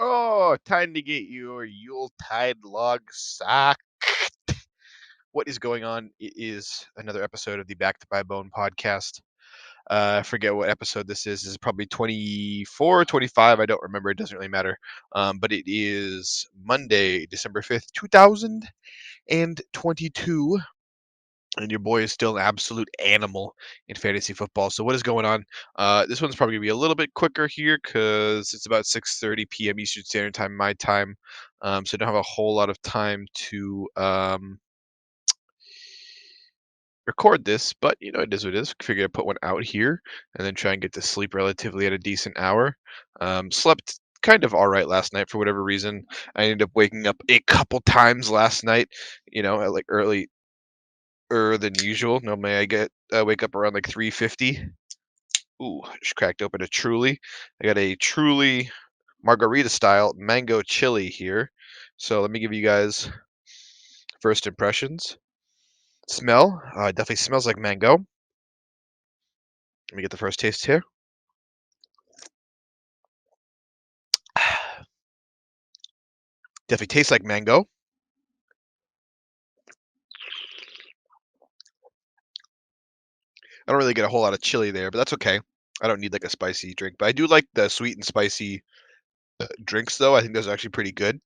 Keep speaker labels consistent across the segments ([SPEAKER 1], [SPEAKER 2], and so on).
[SPEAKER 1] Oh, time to get your Yuletide log sack. What is going on? It is another episode of the Back to Buy Bone podcast. I forget what episode this is. This is probably 24, 25. I don't remember. It doesn't really matter. But it is Monday, December 5th, 2022. And your boy is still an absolute animal in fantasy football. So what is going on? This one's probably gonna be a little bit quicker here because it's about 6:30 p.m. Eastern Standard Time, my time. So I don't have a whole lot of time to record this, but it is what it is. Figure I'd put one out here and then try and get to sleep relatively at a decent hour. Slept kind of all right last night for whatever reason. I ended up waking up a couple times last night. At like early than usual. Normally I wake up around like 3:50. Ooh, just cracked open a Truly. I got a Truly margarita style mango chili here. So let me give you guys first impressions. Smell, it definitely smells like mango. Let me get the first taste here. Definitely tastes like mango. I don't really get a whole lot of chili there, but that's okay. I don't need like a spicy drink, but I do like the sweet and spicy drinks though. I think those are actually pretty good.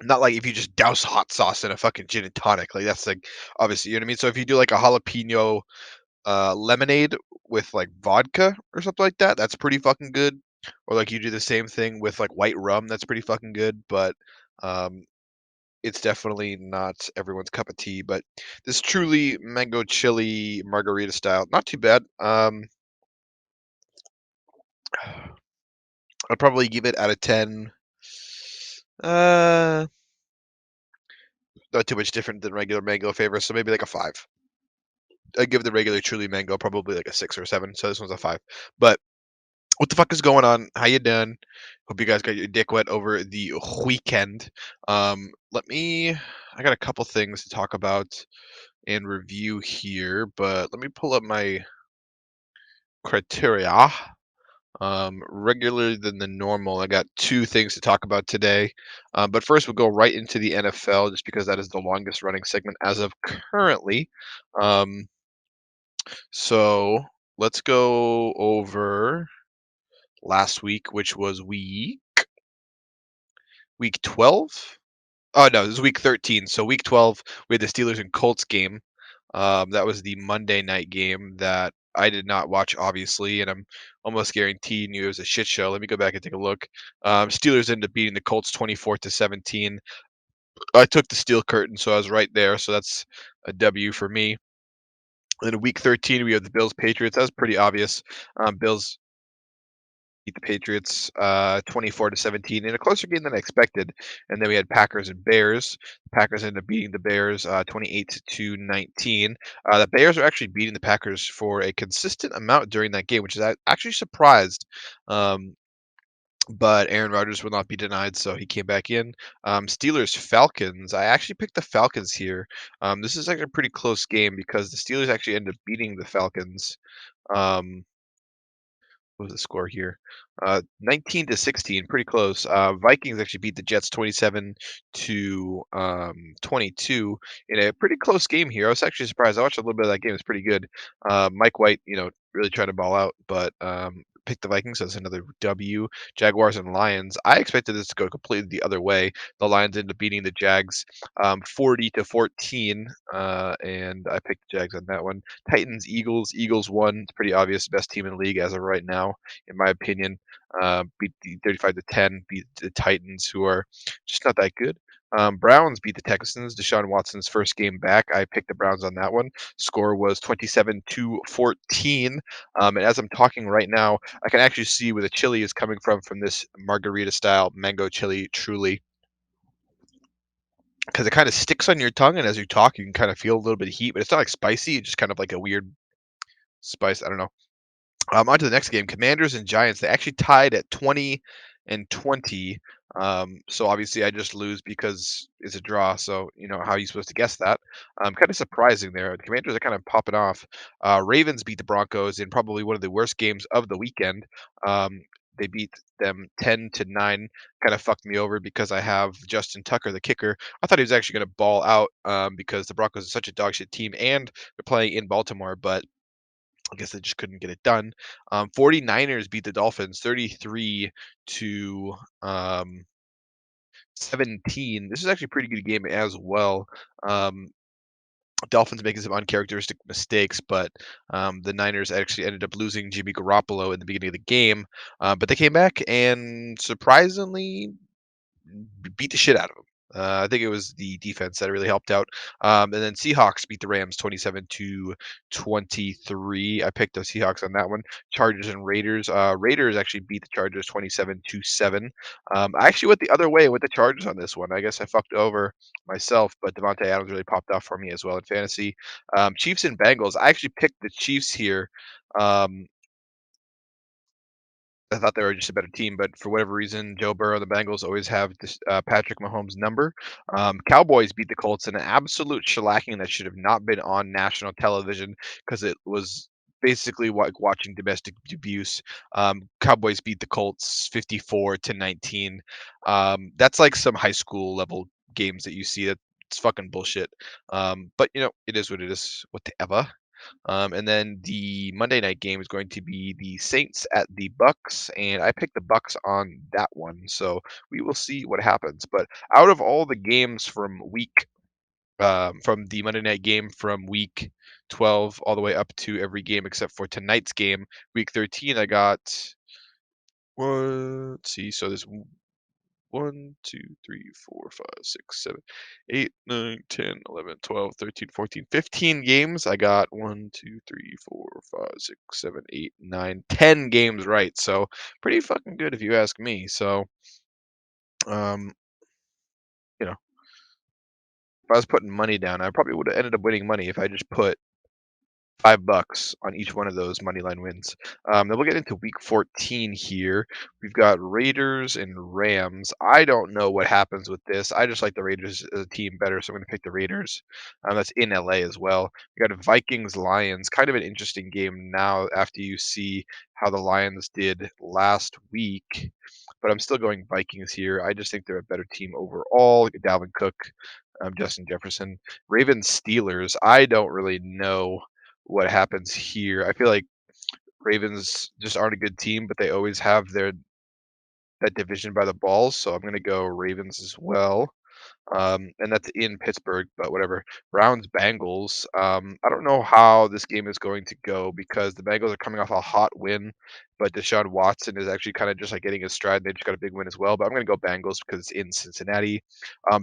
[SPEAKER 1] Not like if you just douse hot sauce in a fucking gin and tonic, like that's like obviously, you know what I mean? So if you do like a jalapeno lemonade with like vodka or something like that, that's pretty fucking good. Or like you do the same thing with like white rum, that's pretty fucking good. But um, it's definitely not everyone's cup of tea. But this truly mango chili margarita style, not too bad. I'd probably give it out of 10. Uh, Not too much different than regular mango flavor, so maybe like a 5. I'd give the regular truly mango probably like a 6 or a 7. So this one's a 5. But what the fuck is going on? How you doing? Hope you guys got your dick wet over the weekend. I got a couple things to talk about and review here, but let me pull up my criteria. Regular than the normal. I got two things to talk about today. But first, we'll go right into the NFL just because that is the longest running segment as of currently. Um, so let's go over last week, which was week 12. Oh no, this is week 13. So week 12, we had the Steelers and Colts game. That was the Monday night game that I did not watch, obviously, and I'm almost guaranteeing you it was a shit show. Let me go back and take a look. Steelers ended up beating the Colts 24-17. I took the steel curtain, so I was right there. So that's a W for me. Then in week 13, we have the Bills Patriots. That was pretty obvious. Bills beat the Patriots 24-17 in a closer game than I expected. And then we had Packers and Bears. The Packers ended up beating the Bears 28-19. The Bears are actually beating the Packers for a consistent amount during that game, which is actually surprised. Um, but Aaron Rodgers will not be denied, so he came back in. Steelers Falcons. I actually picked the Falcons here. This is like a pretty close game because the Steelers actually ended up beating the Falcons. Um, what was the score here? 19-16, pretty close. Vikings actually beat the Jets 27 to 22 in a pretty close game here. I was actually surprised. I watched a little bit of that game. It's pretty good. Mike White, really trying to ball out, but picked the Vikings as another W. Jaguars and Lions. I expected this to go completely the other way. The Lions ended up beating the Jags 40-14, and I picked the Jags on that one. Titans, Eagles. Eagles won. It's pretty obvious. Best team in the league as of right now, in my opinion. Beat the 35-10. Beat the Titans, who are just not that good. Browns beat the Texans. Deshaun Watson's first game back. I picked the Browns on that one. Score was 27-14. And as I'm talking right now, I can actually see where the chili is coming from this margarita style mango chili, truly, because it kind of sticks on your tongue, and as you talk, you can kind of feel a little bit of heat, but it's not like spicy. It's just kind of like a weird spice. I don't know. On to the next game, Commanders and Giants. They actually tied at 20-20. So obviously I just lose because it's a draw. So how are you supposed to guess that? Kind of surprising there. The Commanders are kind of popping off. Ravens beat the Broncos in probably one of the worst games of the weekend. Um, They beat them 10-9. Kind of fucked me over because I have Justin Tucker, the kicker. I thought he was actually going to ball out because the Broncos are such a dog shit team and they're playing in Baltimore, but I guess they just couldn't get it done. 49ers beat the Dolphins 33 to 17. This is actually a pretty good game as well. Um, Dolphins making some uncharacteristic mistakes, but the Niners actually ended up losing Jimmy Garoppolo in the beginning of the game. But they came back and surprisingly beat the shit out of them. I think it was the defense that really helped out. And then Seahawks beat the Rams 27 to 23. I picked the Seahawks on that one. Chargers and Raiders. Raiders actually beat the Chargers 27 to 7. I actually went the other way with the Chargers on this one. I guess I fucked over myself, but Devontae Adams really popped off for me as well in fantasy. Chiefs and Bengals. I actually picked the Chiefs here. Um, I thought they were just a better team, but for whatever reason, Joe Burrow and the Bengals always have this, Patrick Mahomes' number. Cowboys beat the Colts in an absolute shellacking that should have not been on national television because it was basically like watching domestic abuse. Cowboys beat the Colts 54 to 19. That's like some high school level games that you see. That's fucking bullshit. But it is what it is. Whatever. And then the Monday night game is going to be the Saints at the Bucks, and I picked the Bucks on that one. So we will see what happens. But out of all the games from the Monday night game from week 12 all the way up to every game except for tonight's game, week 13, I got. Well, let's see. So there's 1, 2, 3, 4, 5, 6, 7, 8, 9, 10, 11, 12, 13, 14, 15 games. I got 1, 2, 3, 4, 5, 6, 7, 8, 9, 10 games right. So pretty fucking good if you ask me. So, um, if I was putting money down, I probably would have ended up winning money if I just put $5 on each one of those money line wins. Then we'll get into week 14 here. We've got Raiders and Rams. I don't know what happens with this. I just like the Raiders as a team better, so I'm going to pick the Raiders. That's in LA as well. We got Vikings Lions. Kind of an interesting game now after you see how the Lions did last week. But I'm still going Vikings here. I just think they're a better team overall. Dalvin Cook, Justin Jefferson. Ravens Steelers. I don't really know what happens here. I feel like Ravens just aren't a good team, but they always have that division by the balls. So I'm gonna go Ravens as well. And that's in Pittsburgh, but whatever. Browns Bengals. I don't know how this game is going to go because the Bengals are coming off a hot win, but Deshaun Watson is actually kind of just like getting his stride. They just got a big win as well, but I'm going to go Bengals because it's in Cincinnati.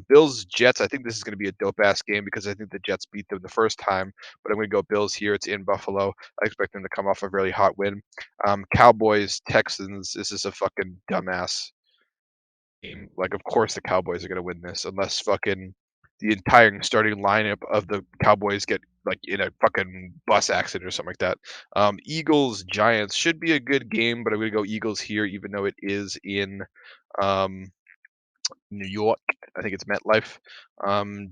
[SPEAKER 1] Bills Jets. I think this is going to be a dope ass game because I think the Jets beat them the first time, but I'm going to go Bills here. It's in Buffalo. I expect them to come off a really hot win. Cowboys Texans. This is a fucking dumbass game. Like, of course, the Cowboys are gonna win this unless fucking the entire starting lineup of the Cowboys get like in a fucking bus accident or something like that. Eagles Giants should be a good game, but I'm gonna go Eagles here, even though it is in um, New York. I think it's MetLife.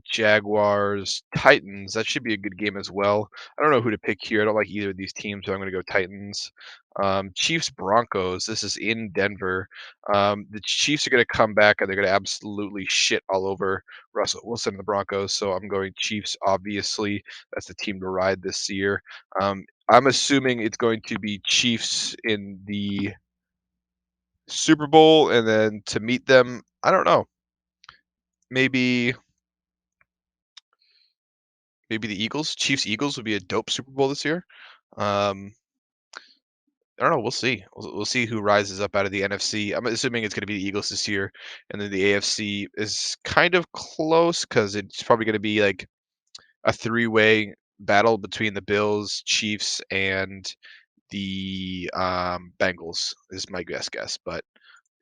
[SPEAKER 1] Jaguars, Titans. That should be a good game as well. I don't know who to pick here. I don't like either of these teams, so I'm going to go Titans. Chiefs, Broncos. This is in Denver. The Chiefs are going to come back and they're going to absolutely shit all over Russell Wilson and the Broncos. So I'm going Chiefs. Obviously, that's the team to ride this year. I'm assuming it's going to be Chiefs in the Super Bowl, and then to meet them, I don't know. Maybe the Eagles, Chiefs Eagles would be a dope Super Bowl this year. Um, I don't know. We'll see. We'll see who rises up out of the NFC. I'm assuming it's going to be the Eagles this year, and then the AFC is kind of close because it's probably going to be like a three-way battle between the Bills, Chiefs, and the Bengals. Is my best guess, but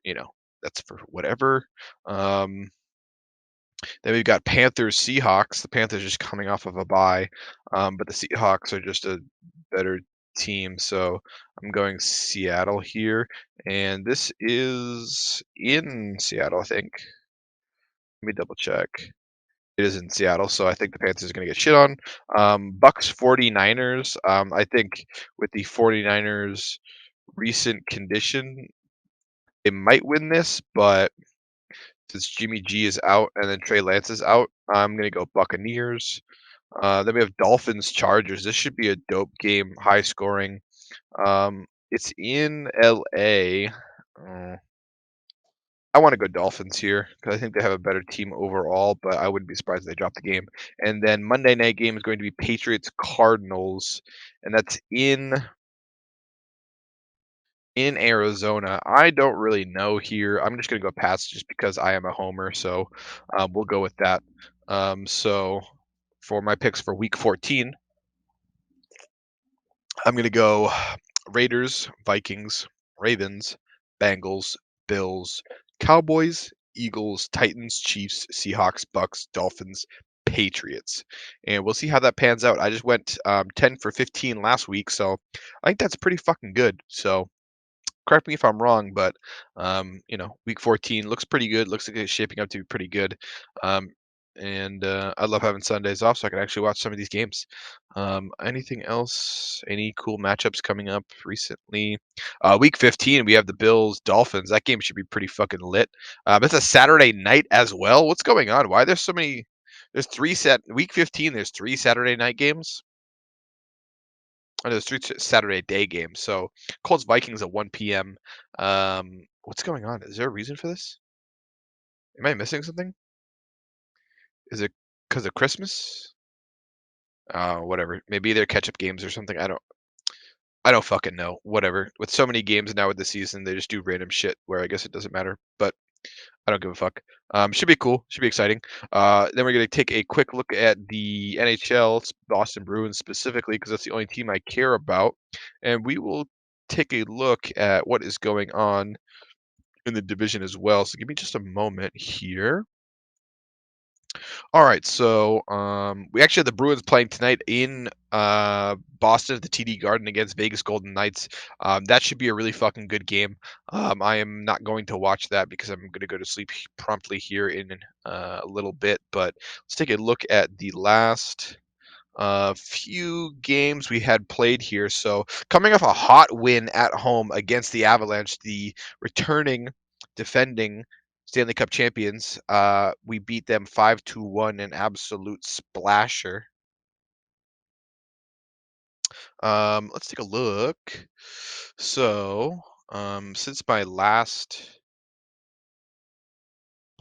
[SPEAKER 1] you know that's for whatever. Um, Then we've got Panthers, Seahawks. The Panthers just coming off of a bye, but the Seahawks are just a better team. So I'm going Seattle here, and this is in Seattle, I think. Let me double check. It is in Seattle, so I think the Panthers are going to get shit on. Bucks 49ers. I think with the 49ers recent condition, they might win this, but since Jimmy G is out and then Trey Lance is out, I'm gonna go Buccaneers. Then we have Dolphins Chargers. This should be a dope game, high scoring. It's in LA. I want to go Dolphins here because I think they have a better team overall, but I wouldn't be surprised if they drop the game. And then Monday night game is going to be Patriots Cardinals, and that's in Arizona. I don't really know here. I'm just gonna go past just because I am a homer, so we'll go with that. So for my picks for Week 14, I'm gonna go Raiders, Vikings, Ravens, Bengals, Bills, Cowboys, Eagles, Titans, Chiefs, Seahawks, Bucks, Dolphins, Patriots. And we'll see how that pans out. I just went 10 for 15 last week, so I think that's pretty fucking good. So correct me if I'm wrong, but week 14 looks pretty good. Looks like it's shaping up to be pretty good. Um, and I love having Sundays off, so I can actually watch some of these games. Anything else? Any cool matchups coming up recently? Week 15, we have the Bills Dolphins. That game should be pretty fucking lit. It's a Saturday night as well. What's going on? Why there's so many? There's three set week 15. There's three Saturday night games. Oh, there's three Saturday day games. So Colts Vikings at 1 p.m. What's going on? Is there a reason for this? Am I missing something? Is it because of Christmas? Whatever. Maybe they're catch up games or something. I don't fucking know. Whatever. With so many games now with the season, they just do random shit where I guess it doesn't matter. But I don't give a fuck. Should be cool. Should be exciting. Then we're gonna take a quick look at the NHL, Boston Bruins specifically, because that's the only team I care about, and we will take a look at what is going on in the division as well. So give me just a moment here. All right, so we actually have the Bruins playing tonight in Boston at the TD Garden against Vegas Golden Knights. That should be a really fucking good game. I am not going to watch that because I'm going to go to sleep promptly here in a little bit. But let's take a look at the last few games we had played here. So coming off a hot win at home against the Avalanche, the returning, defending Stanley Cup champions, we beat them 5-1, an absolute splasher. Let's take a look. So, since my last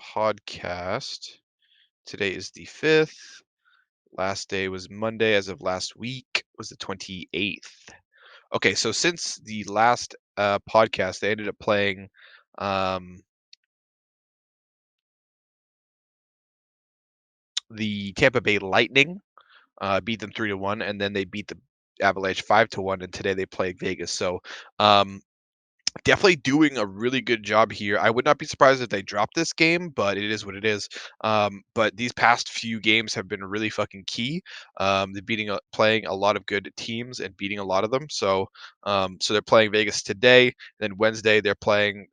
[SPEAKER 1] podcast, today is the 5th. Last day was Monday as of last week was the 28th. Okay, so since the last podcast, they ended up playing um, the Tampa Bay Lightning, beat them 3-1, and then they beat the Avalanche 5-1, and today they play Vegas. So um, definitely doing a really good job here. I would not be surprised if they drop this game, but it is what it is. But these past few games have been really fucking key. They're playing a lot of good teams and beating a lot of them. So they're playing Vegas today. Then Wednesday they're playing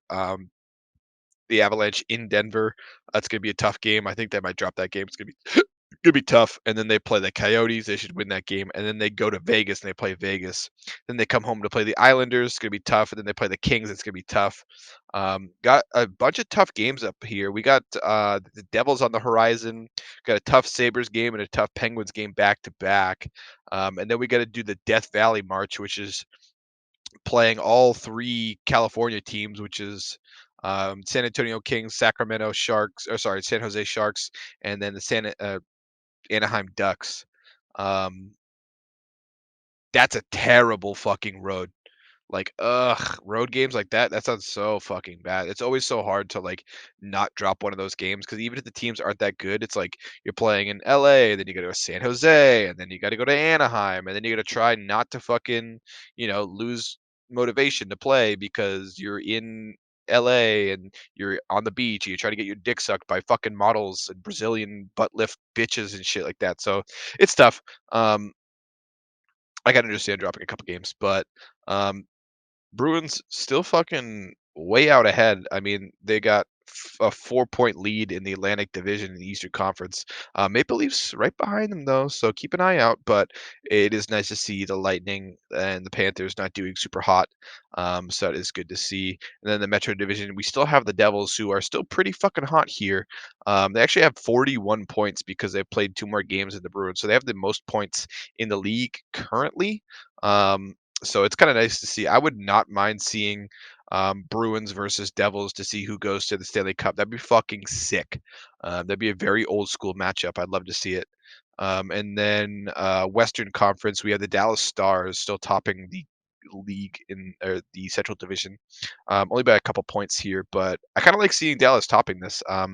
[SPEAKER 1] the Avalanche in Denver. That's gonna be a tough game. I think they might drop that game. It's gonna be gonna be tough. And then they play the Coyotes. They should win that game. And then they go to Vegas and they play Vegas. Then they come home to play the Islanders. It's gonna be tough. And then they play the Kings. It's gonna be tough. Got a bunch of tough games up here. We got the Devils on the horizon. Got a tough Sabres game and a tough Penguins game back to back. And then we got to do the Death Valley March, which is playing all three California teams, which is San Antonio Kings, Sacramento Sharks, or sorry, San Jose Sharks, and then the Anaheim Ducks. Um, that's a terrible fucking road. Like, ugh, road games like that, that sounds so fucking bad. It's always so hard to like not drop one of those games because even if the teams aren't that good, it's like you're playing in LA, then you go to San Jose, and then you got to go to Anaheim, and then you got to try not to fucking, lose motivation to play because you're in LA and you're on the beach and you're trying to get your dick sucked by fucking models and Brazilian butt lift bitches and shit like that. So it's tough. I can understand dropping a couple games, but um, Bruins still fucking way out ahead. I mean, they got a 4-point lead in the Atlantic Division in the Eastern Conference. Maple Leafs right behind them though, so keep an eye out. But it is nice to see the Lightning and the Panthers not doing super hot. So that is good to see. And then the Metro Division, we still have the Devils, who are still pretty fucking hot here. They actually have 41 points because they've played two more games than the Bruins, so they have the most points in the league currently. So it's kind of nice to see. I would not mind seeing Bruins versus Devils to see who goes to the Stanley Cup. That'd be fucking sick. That'd be a very old school matchup. I'd love to see it. And then Western Conference, we have the Dallas Stars still topping the league in the Central Division, only by a couple points here. But I kind of like seeing Dallas topping this. I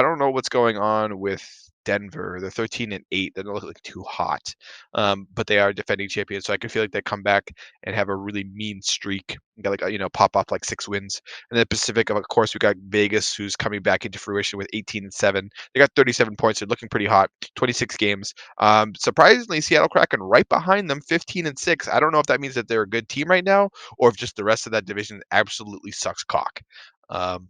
[SPEAKER 1] don't know what's going on with Denver. They're 13-8. They don't look like too hot, but they are defending champions. So I can feel like they come back and have a really mean streak. Got like pop off like 6 wins. And then Pacific, of course, we got Vegas, who's coming back into fruition with 18-7. They got 37 points. They're looking pretty hot. 26 games. Surprisingly, Seattle Kraken right behind them, 15-6. I don't know if that means that they're a good team right now, or if just the rest of that division absolutely sucks cock. Um,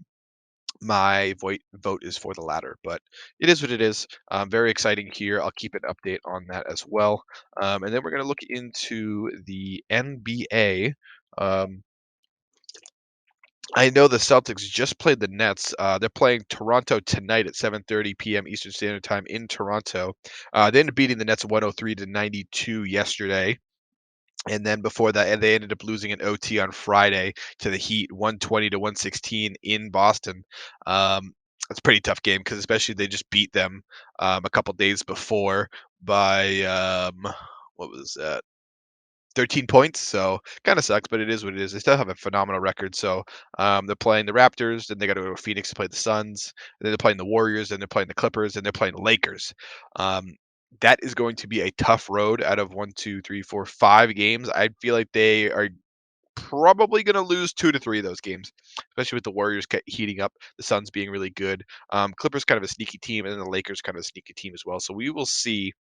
[SPEAKER 1] my vote is for the latter, but it is what it is. Very exciting here. I'll keep an update on that as well. And then we're going to look into the NBA. Um, I know the Celtics just played the Nets. They're playing Toronto tonight at 7:30 p.m. Eastern Standard Time in Toronto. They ended up beating the Nets 103-92 yesterday. And then before that, and they ended up losing an OT on Friday to the Heat, 120-116 in Boston. It's a pretty tough game because especially they just beat them a couple days before by what was that? 13 points, so kind of sucks, but it is what it is. They still have a phenomenal record. So they're playing the Raptors, then they got to go to Phoenix to play the Suns, and then they're playing the Warriors, then they're playing the Clippers, and they're playing the Lakers. That is going to be a tough road out of 1, 2, 3, 4, 5 games. I feel like they are probably going to lose 2 to 3 of those games, especially with the Warriors heating up, the Suns being really good. Clippers kind of a sneaky team, and then the Lakers kind of a sneaky team as well. So we will see.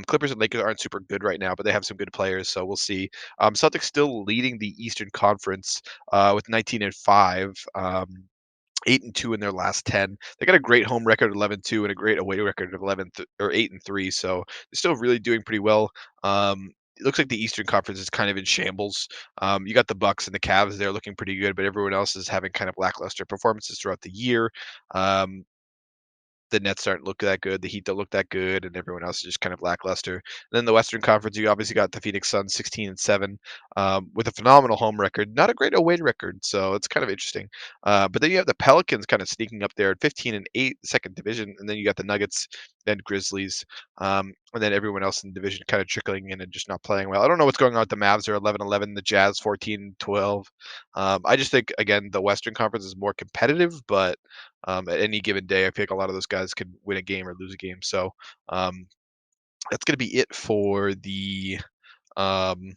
[SPEAKER 1] Clippers and Lakers aren't super good right now, but they have some good players, so we'll see. Celtics still leading the Eastern Conference with 19-5. 8-2 in their last 10. They got a great home record 11-2 and a great away record of 8-3. So they're still really doing pretty well. It looks like the Eastern Conference is kind of in shambles. You got the Bucks and the Cavs; they're looking pretty good, but everyone else is having kind of lackluster performances throughout the year. Um, the Nets don't look that good, the Heat don't look that good, and everyone else is just kind of lackluster. And then the Western Conference, you obviously got the Phoenix Suns 16-7, with a phenomenal home record, not a great away record, so it's kind of interesting. But then you have the Pelicans kind of sneaking up there at 15-8, second division, and then you got the Nuggets and Grizzlies, and then everyone else in the division kind of trickling in and just not playing well. I don't know what's going on with the Mavs. They're 11-11, the Jazz 14-12. I just think again the Western Conference is more competitive, but at any given day. I feel like a lot of those guys could win a game or lose a game. So um, that's going to be it for um,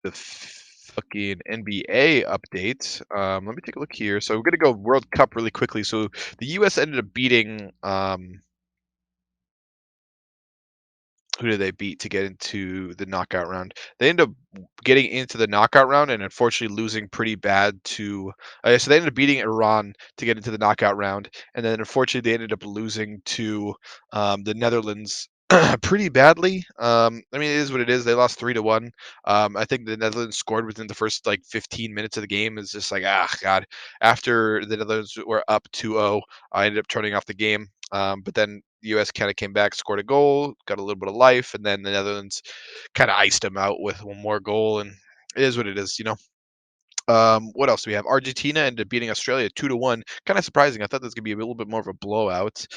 [SPEAKER 1] the fucking NBA update. Let me take a look here. So we're going to go World Cup really quickly. So the U.S. ended up beating. Who did they beat to get into the knockout round? They ended up getting into the knockout round and unfortunately losing pretty bad to. So they ended up beating Iran to get into the knockout round, and then unfortunately they ended up losing to the Netherlands pretty badly. I mean, it is what it is. They lost 3-1. I think the Netherlands scored within the first like 15 minutes of the game. It's just like god. After the Netherlands were up 2-0, I ended up turning off the game. But then the U.S. kind of came back, scored a goal, got a little bit of life, and then the Netherlands kind of iced them out with one more goal. And it is what it is, you know. What else do we have? Argentina ended up beating Australia 2-1. Kind of surprising. I thought this was gonna be a little bit more of a blowout.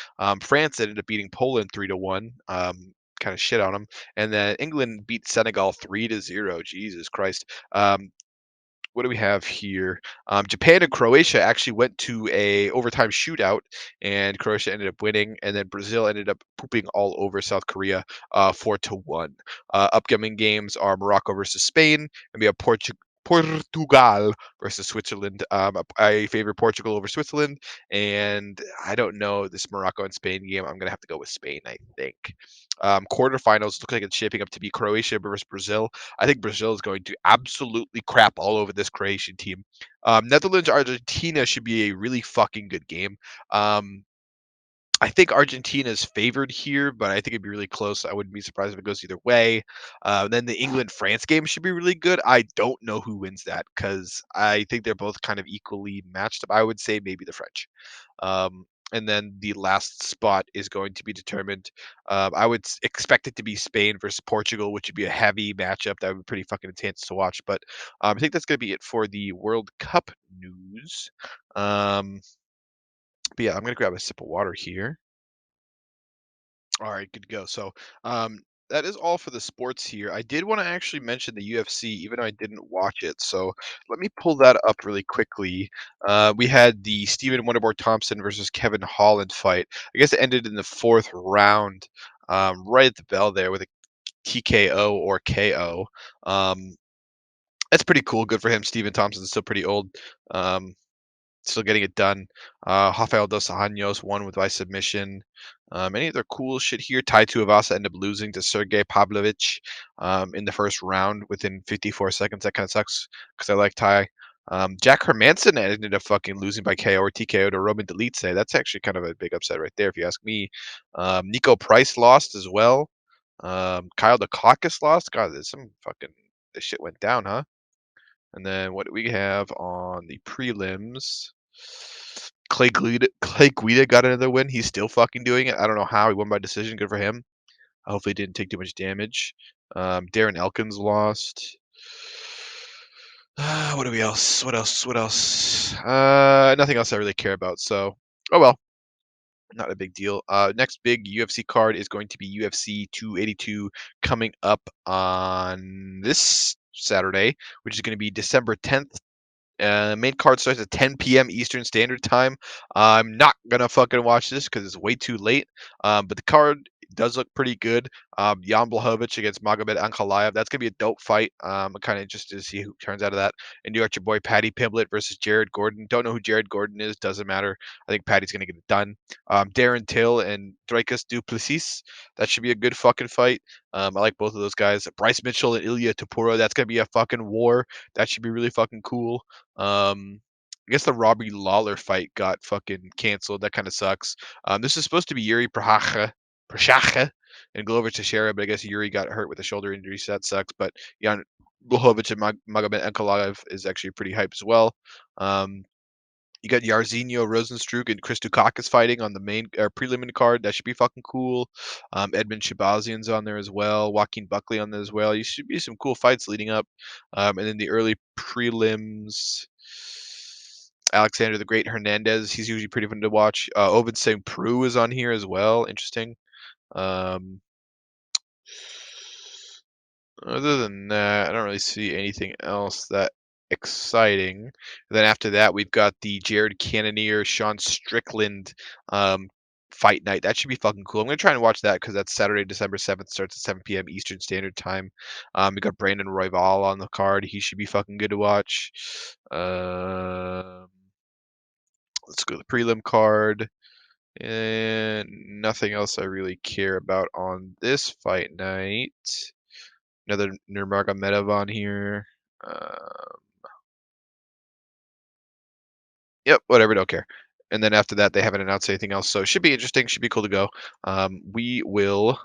[SPEAKER 1] France ended up beating Poland 3-1. Kind of shit on them. And then England beat Senegal 3-0. Jesus Christ. What do we have here? Japan and Croatia actually went to a overtime shootout, and Croatia ended up winning. And then Brazil ended up pooping all over South Korea, 4-1. Upcoming games are Morocco versus Spain, and we have Portugal versus Switzerland. I favor Portugal over Switzerland, and I don't know this Morocco and Spain game. I'm gonna have to go with Spain, I think. Quarterfinals look like it's shaping up to be Croatia versus Brazil. I think Brazil is going to absolutely crap all over this Croatian team. Netherlands Argentina should be a really fucking good game. Um, I think Argentina's favored here, but I think it'd be really close. I wouldn't be surprised if it goes either way. Then the England-France game should be really good. I don't know who wins that because I think they're both kind of equally matched up. I would say maybe the French. And then the last spot is going to be determined. I would expect it to be Spain versus Portugal, which would be a heavy matchup. That would be pretty fucking intense to watch. But I think that's going to be it for the World Cup news. Um, but yeah, I'm going to grab a sip of water here. All right, good to go. So, that is all for the sports here. I did want to actually mention the UFC, even though I didn't watch it. So let me pull that up really quickly. We had the Stephen Wonderboy Thompson versus Kevin Holland fight. I guess it ended in the fourth round, right at the bell there with a TKO or KO. Um, that's pretty cool. Good for him. Stephen Thompson's still pretty old. Um, Still getting it done. Rafael dos Anjos won with by submission. Any other cool shit here? Tai Tuivasa ended up losing to Sergey Pavlovich in the first round within 54 seconds. That kind of sucks because I like Tai. Jack Hermanson ended up fucking losing by KO or TKO to Roman Dolidze. That's actually kind of a big upset right there, if you ask me. Nico Price lost as well. Kyle Dukakis lost. God, there's some fucking this shit went down, huh? And then what do we have on the prelims? Clay Guida got another win. He's still fucking doing it. I don't know how he won by decision. Good for him. Hopefully, he didn't take too much damage. Darren Elkins lost. What do we else? What else? What else? Nothing else I really care about. So, oh well, not a big deal. Next big UFC card is going to be UFC 282 coming up on this Saturday, which is going to be December 10th. Main card starts at 10 p.m. Eastern Standard Time. I'm not gonna fucking watch this because it's way too late. But the card does look pretty good. Jan Blachowicz against Magomed Ankalaev. That's gonna be a dope fight. I'm kind of interested to see who turns out of that. And you got your boy Paddy Pimblett versus Jared Gordon. Don't know who Jared Gordon is. Doesn't matter. I think Paddy's gonna get it done. Darren Till and Dricus du Plessis. That should be a good fucking fight. I like both of those guys. Bryce Mitchell and Ilya Tapura. That's gonna be a fucking war. That should be really fucking cool. I guess the Robbie Lawler fight got fucking canceled. That kind of sucks. This is supposed to be Yuri Prochaska and Glover Teixeira, but I guess Yuri got hurt with a shoulder injury, so that sucks. But Jan Blachowicz and Magomed Ankalaev is actually pretty hype as well. Um, you got Yarzinho Rosenstruck and Chris Dukakis fighting on the main preliminary card. That should be fucking cool. Edmund Shabazian's on there as well. Joaquin Buckley on there as well. You should be some cool fights leading up. And then the early prelims. Alexander the Great Hernandez. He's usually pretty fun to watch. Ovid St. Preux is on here as well. Interesting. Um, Other than that, I don't really see anything else that exciting. And then after that, we've got the Jared Cannonier, Sean Strickland um, fight night. That should be fucking cool. I'm gonna try and watch that because that's Saturday, December 7th, starts at 7 p.m. Eastern Standard Time. We got Brandon Royval on the card. He should be fucking good to watch. Let's go to the prelim card. And nothing else I really care about on this fight night. Another Nurmagomedov on here. Uh, yep, whatever, don't care. And then after that, they haven't announced anything else, so it should be interesting. Should be cool to go. We will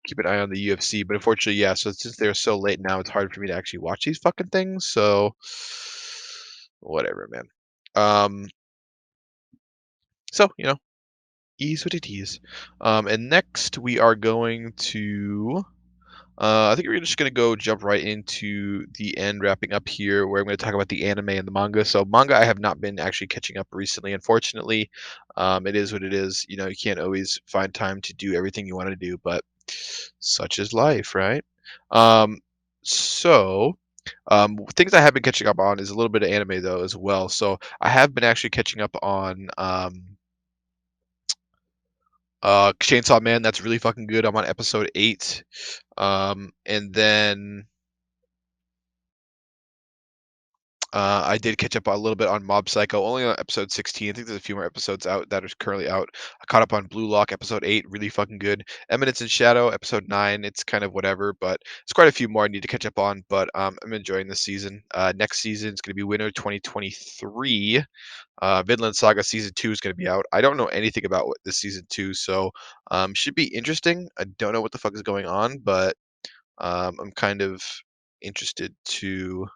[SPEAKER 1] keep an eye on the UFC, but unfortunately, yeah. So since they're so late now, it's hard for me to actually watch these fucking things. So whatever, man. Um, so ease what it is. And next we are going to. I think we're just gonna go jump right into the end, wrapping up here, where I'm gonna talk about the anime and the manga. So manga, I have not been actually catching up recently, unfortunately. It is what it is. You can't always find time to do everything you want to do, but such is life, right? Um, so, things I have been catching up on is a little bit of anime though as well. So I have been actually catching up on Chainsaw Man. That's really fucking good. I'm on episode 8. And then I did catch up a little bit on Mob Psycho, only on episode 16. I think there's a few more episodes out that are currently out. I caught up on Blue Lock episode 8, really fucking good. Eminence and Shadow episode 9, it's kind of whatever, but it's quite a few more I need to catch up on. But I'm enjoying this season. Next season is going to be winter 2023. Vinland Saga season 2 is going to be out. I don't know anything about what this season 2, so should be interesting. I don't know what the fuck is going on, but I'm kind of interested to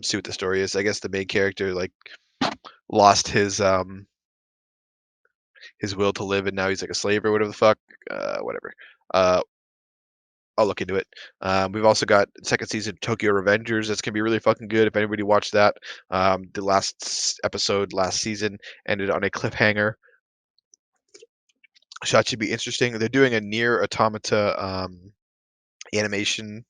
[SPEAKER 1] see what the story is. I guess the main character like lost his will to live and now he's like a slave or whatever the fuck. Whatever. Uh, I'll look into it. We've also got second season Tokyo Revengers. That's gonna be really fucking good. If anybody watched that, the episode last season ended on a cliffhanger. So that should be interesting. They're doing a near automata animation.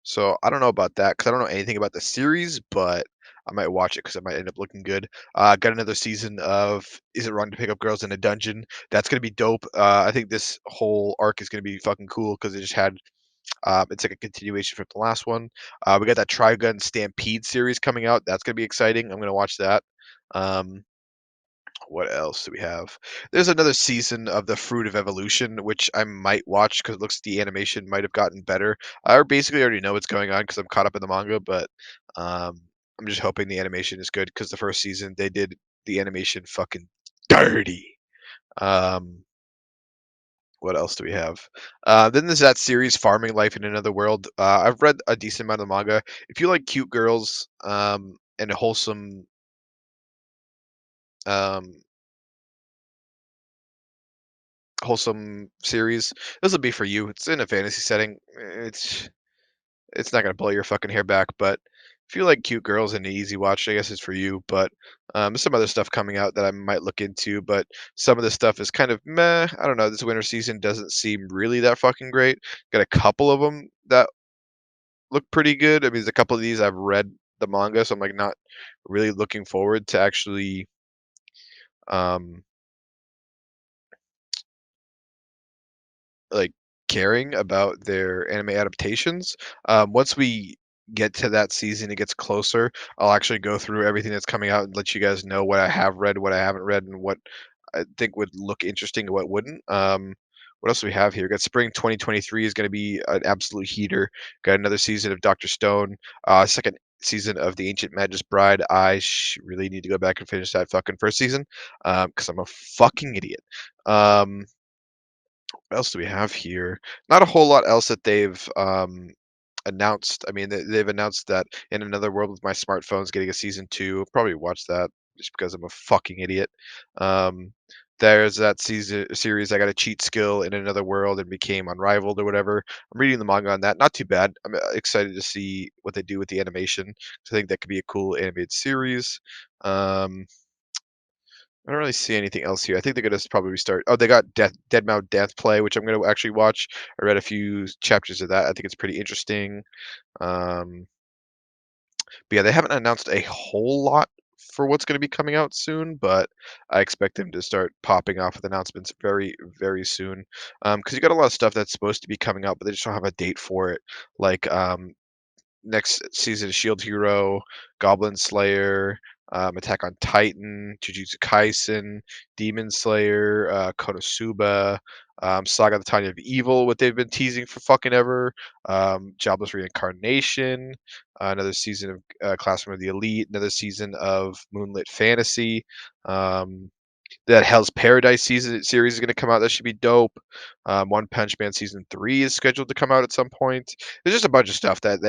[SPEAKER 1] So I don't know about that because I don't know anything about the series, but I might watch it because it might end up looking good. Got another season of Is It Wrong to Pick Up Girls in a Dungeon? That's gonna be dope. I think this whole arc is gonna be fucking cool because it just had it's like a continuation from the last one. We got that Trigun Stampede series coming out. That's gonna be exciting. I'm gonna watch that. Um, what else do we have? There's another season of The Fruit of Evolution, which I might watch because it looks the animation might have gotten better. I basically already know what's going on because I'm caught up in the manga, but um, I'm just hoping the animation is good because the first season they did the animation fucking dirty. Um, what else do we have? Then there's that series, Farming Life in Another World. I've read a decent amount of manga. If you like cute girls and a um, wholesome series, this will be for you. It's in a fantasy setting. It's not gonna blow your fucking hair back, but if you like cute girls and an easy watch, I guess it's for you. But there's some other stuff coming out that I might look into, but some of the stuff is kind of meh. I don't know. This winter season doesn't seem really that fucking great. Got a couple of them that look pretty good. I mean, there's a couple of these I've read the manga, so I'm like not really looking forward to actually um like caring about their anime adaptations. Once we get to that season, it gets closer. I'll actually go through everything that's coming out and let you guys know what I have read, what I haven't read, and what I think would look interesting and what wouldn't. What else do we have here? We got spring 2023 is going to be an absolute heater. Got another season of Doctor Stone. Second season of The Ancient Magus Bride. Really need to go back and finish that fucking first season because I'm a fucking idiot. Um, what else do we have here? Not a whole lot else that they've announced. I mean, they've announced that In Another World with My Smartphone's getting a season 2. I'll probably watch that just because I'm a fucking idiot. Um, there's that series I got a cheat skill in Another World and became unrivaled or whatever. I'm reading the manga on that. Not too bad. I'm excited to see what they do with the animation. So I think that could be a cool animated series. Um, I don't really see anything else here. I think they're gonna probably restart. Oh, they got Dead Mount Death Play, which I'm gonna actually watch. I read a few chapters of that. I think it's pretty interesting. Um, but yeah, they haven't announced a whole lot for what's gonna be coming out soon, but I expect them to start popping off with announcements very, very soon. Because you got a lot of stuff that's supposed to be coming out, but they just don't have a date for it. Like next season Shield Hero, Goblin Slayer, Attack on Titan, Jujutsu Kaisen, Demon Slayer, Konosuba, Saga: The Tiny of Evil, what they've been teasing for fucking ever, Jobless Reincarnation, another season of Classroom of the Elite, another season of Moonlit Fantasy. That Hell's Paradise series is going to come out. That should be dope. One Punch Man season 3 is scheduled to come out at some point. There's just a bunch of stuff that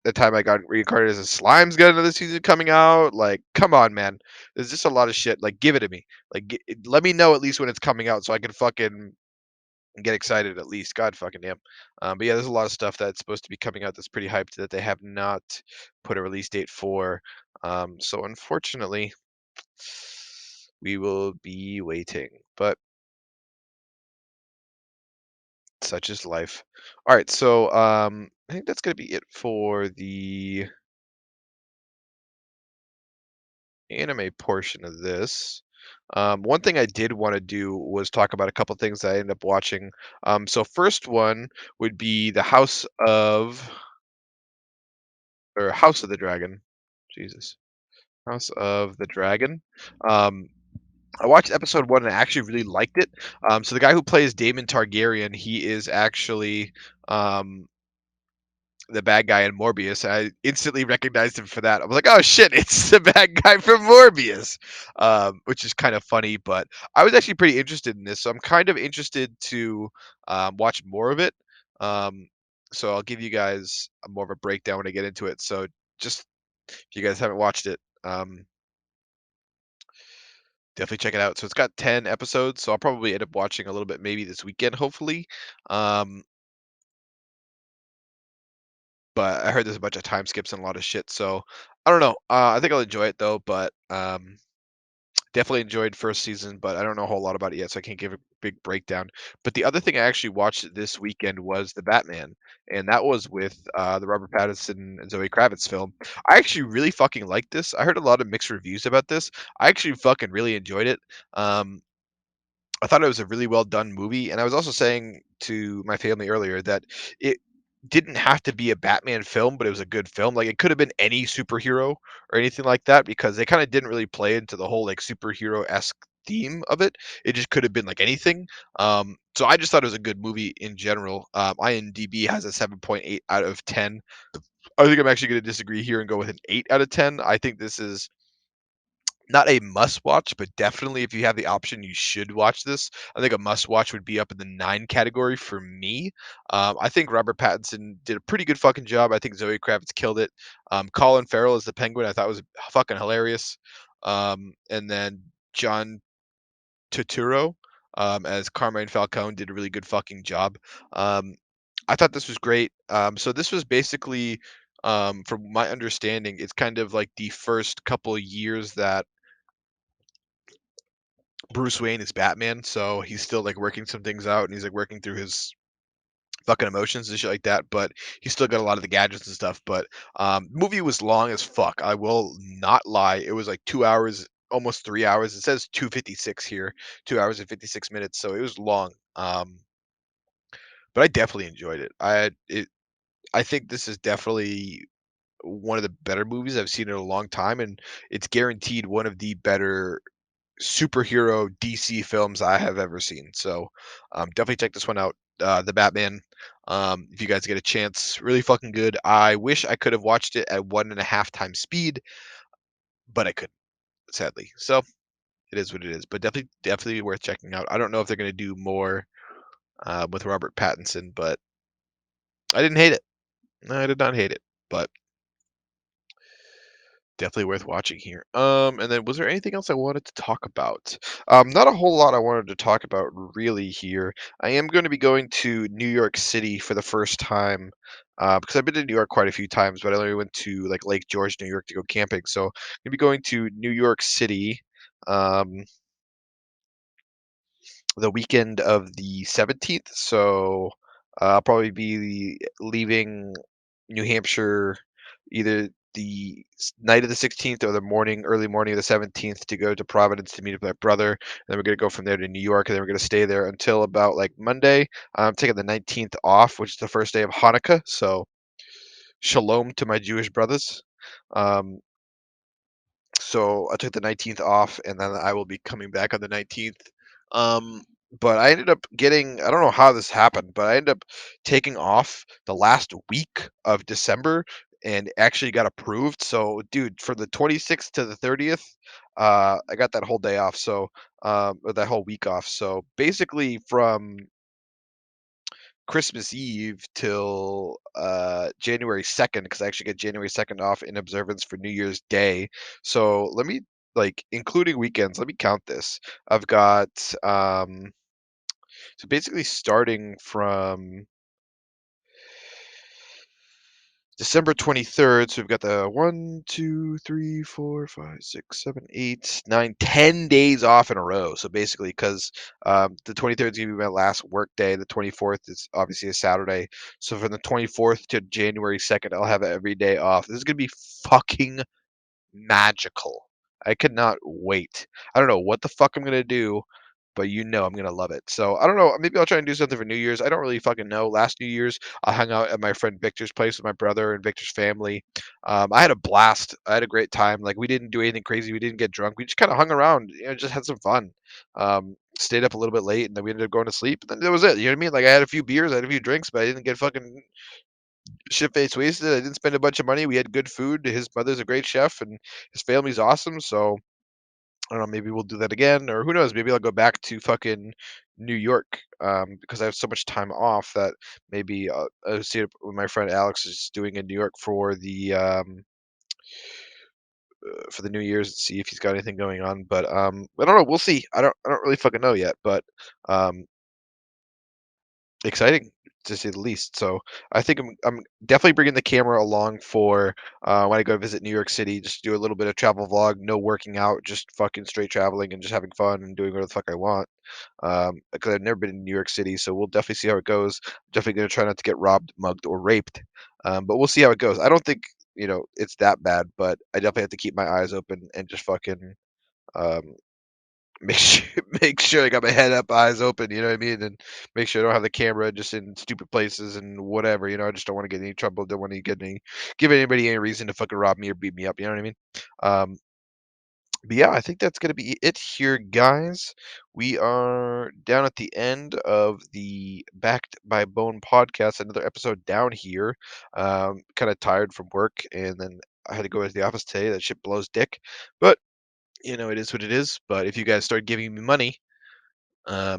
[SPEAKER 1] the time I got reincarnated as a slime's got another season coming out. Like, come on, man. There's just a lot of shit. Like, give it to me. Like, let me know at least when it's coming out so I can fucking get excited at least. God fucking damn. But yeah, there's a lot of stuff that's supposed to be coming out that's pretty hyped that they have not put a release date for. So unfortunately, we will be waiting. But such is life. All right, so I think that's gonna be it for the anime portion of this. One thing I did wanna do was talk about a couple things that I ended up watching. So first one would be the House of the Dragon. Jesus. House of the Dragon. Um, I watched episode 1 and I actually really liked it. So the guy who plays Daemon Targaryen, he is actually, um the bad guy in Morbius. I instantly recognized him for that. I was like, "Oh shit, it's the bad guy from Morbius," which is kind of funny. But I was actually pretty interested in this, so I'm kind of interested to watch more of it. Um, so I'll give you guys more of a breakdown when I get into it. So just if you guys haven't watched it, definitely check it out. So it's got 10 episodes, so I'll probably end up watching a little bit maybe this weekend, hopefully. Um, but I heard there's a bunch of time skips and a lot of shit, so I don't know. I think I'll enjoy it though, but definitely enjoyed first season, but I don't know a whole lot about it yet, so I can't give a big breakdown. But the other thing I actually watched this weekend was The Batman, and that was with the Robert Pattinson and Zoe Kravitz film. I actually really fucking liked this. I heard a lot of mixed reviews about this. I actually fucking really enjoyed it. Um, I thought it was a really well done movie, and I was also saying to my family earlier that it didn't have to be a Batman film, but it was a good film. Like it could have been any superhero or anything like that because they kind of didn't really play into the whole like superhero-esque theme of it. It just could have been like anything. So I just thought it was a good movie in general. IMDb has a 7.8 out of 10. I think I'm actually going to disagree here and go with an 8 out of 10. I think this is not a must watch, but definitely if you have the option, you should watch this. I think a must watch would be up in the 9 category for me. I think Robert Pattinson did a pretty good fucking job. I think Zoe Kravitz killed it. Colin Farrell as the Penguin, I thought was fucking hilarious. And then John Turturro as Carmine Falcone did a really good fucking job. Um, I thought this was great. So this was basically, from my understanding, it's kind of like the first couple of years that Bruce Wayne is Batman, so he's still, like, working some things out, and he's, like, working through his fucking emotions and shit like that, but he's still got a lot of the gadgets and stuff, but, movie was long as fuck, I will not lie, it was, like, 2 hours, almost 3 hours, it says 2:56 here, 2 hours and 56 minutes, so it was long, but I definitely enjoyed it. I think this is definitely one of the better movies I've seen in a long time, and it's guaranteed one of the better superhero DC films I have ever seen. So definitely check this one out. The Batman. If you guys get a chance, really fucking good. I wish I could have watched it at 1.5 times speed, but I couldn't, sadly. So it is what it is. But definitely worth checking out. I don't know if they're gonna do more with Robert Pattinson, but I didn't hate it. No, I did not hate it. But definitely worth watching here. And then was there anything else I wanted to talk about? Not a whole lot I wanted to talk about really here. I am going to be going to New York City for the first time. Because I've been to New York quite a few times, but I only went to like Lake George, New York to go camping. So I'm gonna be going to New York City. Um, the weekend of the 17th. So I'll probably be leaving New Hampshire either the night of the 16th or the early morning of the 17th to go to Providence to meet up with my brother. And then we're going to go from there to New York, and then we're going to stay there until about like Monday. I'm taking the 19th off, which is the first day of Hanukkah. So shalom to my Jewish brothers. Um, so I took the 19th off, and then I will be coming back on the 19th. Um, but I ended up getting, I don't know how this happened, but I ended up taking off the last week of December and actually got approved. So, dude, from the 26th to the 30th, I got that whole day off. So, or that whole week off. So basically from Christmas Eve till January 2nd, because I actually get January 2nd off in observance for New Year's Day. So let me, like, including weekends, let me count this. I've got so basically starting from December 23rd. So we've got the 10 days off in a row. So basically, because the 23rd is going to be my last work day, the 24th is obviously a Saturday. So from the 24th to January 2nd, I'll have every day off. This is going to be fucking magical. I could not wait. I don't know what the fuck I'm gonna do, but I'm gonna love it. So I don't know. Maybe I'll try and do something for New Year's. I don't really fucking know. Last New Year's, I hung out at my friend Victor's place with my brother and Victor's family. I had a blast. I had a great time. Like we didn't do anything crazy. We didn't get drunk. We just kind of hung around. Just had some fun. Stayed up a little bit late, and then we ended up going to sleep. And then that was it. You know what I mean? Like I had a few beers, I had a few drinks, but I didn't get fucking shit faced wasted. I didn't spend a bunch of money. We had good food. His mother's a great chef, and his family's awesome. So I don't know, maybe we'll do that again, or who knows? Maybe I'll go back to fucking New York, because I have so much time off that maybe I'll see what my friend Alex is doing in New York for the New Year's and see if he's got anything going on. But I don't know. We'll see. I don't really fucking know yet, but um, exciting to say the least. So I think I'm definitely bringing the camera along for when I go visit New York City. Just do a little bit of travel vlog, no working out, just fucking straight traveling and just having fun and doing whatever the fuck I want. Because I've never been in New York City, so we'll definitely see how it goes. Definitely gonna try not to get robbed, mugged, or raped. But we'll see how it goes. I don't think it's that bad, but I definitely have to keep my eyes open and just fucking um, make sure make sure I got my head up, eyes open, you know what I mean? And make sure I don't have the camera just in stupid places and whatever, I just don't wanna get in any trouble, don't wanna give anybody any reason to fucking rob me or beat me up, you know what I mean? Um, but yeah, I think that's gonna be it here, guys. We are down at the end of the Backed by Bone podcast, another episode down here. Kinda tired from work, and then I had to go to the office today, that shit blows dick, but, it is what it is. But if you guys start giving me money,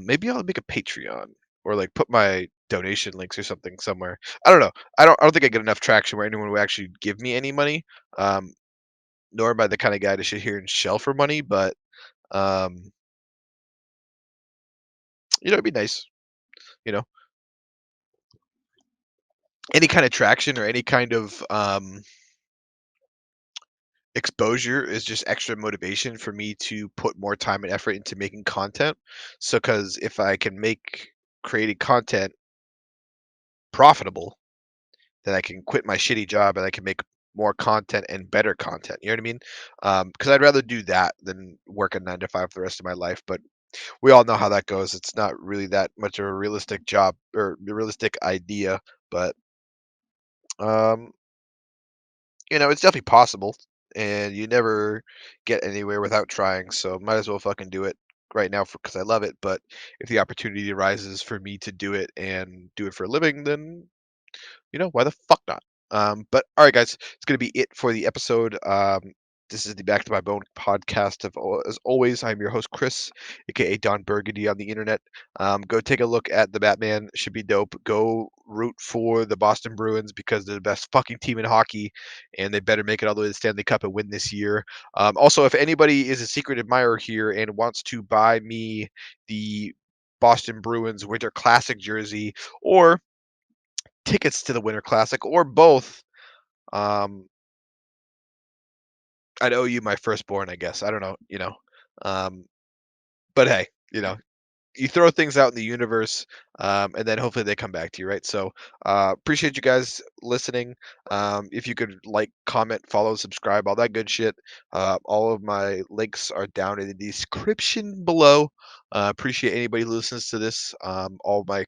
[SPEAKER 1] maybe I'll make a Patreon or like put my donation links or something somewhere. I don't know. I don't think I get enough traction where anyone would actually give me any money. Um, Nor am I the kind of guy to sit here and shell for money, but um, it'd be nice. You know, any kind of traction or any kind of exposure is just extra motivation for me to put more time and effort into making content. So, because if I can make creating content profitable, then I can quit my shitty job and I can make more content and better content. You know what I mean? Because I'd rather do that than work a 9 to 5 for the rest of my life. But we all know how that goes. It's not really that much of a realistic job or a realistic idea. But um, it's definitely possible, and you never get anywhere without trying. So might as well fucking do it right now because I love it. But if the opportunity arises for me to do it and do it for a living, then why the fuck not? But all right, guys, it's gonna be it for the episode. This is the Back to My Bone podcast. As always, I'm your host, Chris, aka Don Burgundy on the internet. Go take a look at the Batman. Should be dope. Go root for the Boston Bruins because they're the best fucking team in hockey, and they better make it all the way to the Stanley Cup and win this year. Also, if anybody is a secret admirer here and wants to buy me the Boston Bruins Winter Classic jersey or tickets to the Winter Classic or both, um, I'd owe you my firstborn, I guess. I don't know, Um, but hey, you throw things out in the universe, and then hopefully they come back to you, right? So, appreciate you guys listening. If you could like, comment, follow, subscribe, all that good shit. All of my links are down in the description below. Appreciate anybody who listens to this. All my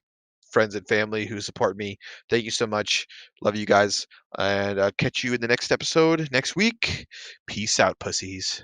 [SPEAKER 1] friends and family who support me. Thank you so much. Love you guys, and catch you in the next episode next week. Peace out, pussies.